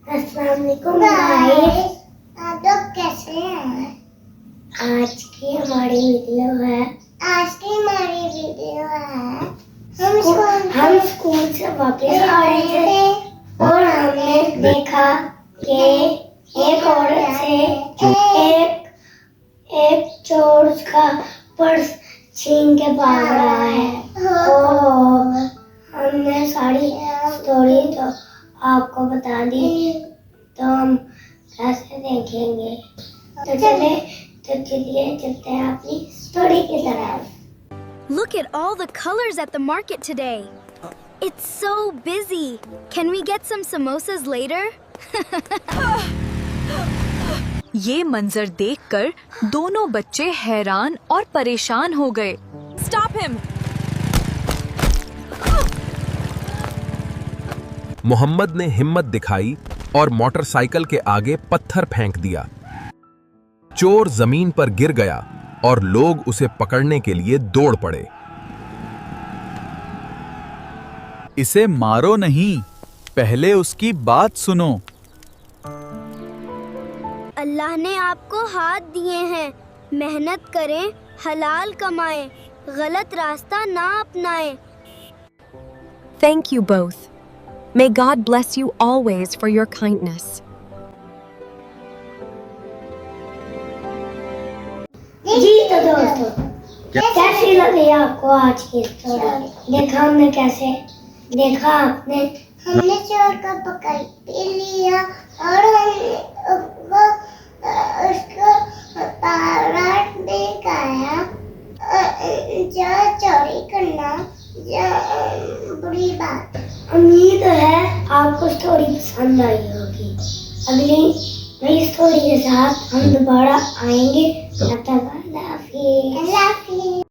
अस्सलाम वालेकुम गाइस, आप लोग कैसे हैं? आज की हमारी वीडियो है। हम स्कूल से वापस आ रहे थे और हमने देखा कि एक औरत से एक चोर का पर्स छीन के भाग रहा है और हमने सारी स्टोरी तो आपको बता दी, तो हम कैसे देखेंगे। तो चलिए चलते हैं अपनी स्टोरी की तरफ। Look at all the colors at the market today. It's so busy. Can we get some samosas later? ये मंजर देखकर दोनों बच्चे हैरान और परेशान हो गए। Stop him! मोहम्मद ने हिम्मत दिखाई और मोटरसाइकिल के आगे पत्थर फेंक दिया। चोर जमीन पर गिर गया और लोग उसे पकड़ने के लिए दौड़ पड़े। इसे मारो नहीं, पहले उसकी बात सुनो। अल्लाह ने आपको हाथ दिए हैं, मेहनत करें, हलाल कमाएं, गलत रास्ता ना अपनाएं। Thank you both. May God bless you always for your kindness. जी तो दोस्तों, कैसी लगी आपको आज की स्टोरी? देखा हमने कैसे देखा आपने? हमने चोर को पकड़ भी लिया और हमने उसको पाराट भी खाया। जो चोरी करना बुरी बात। उम्मीद है आपको स्टोरी पसंद आई होगी। अगली नई स्टोरी के साथ हम दोबारा आएंगे। तब तक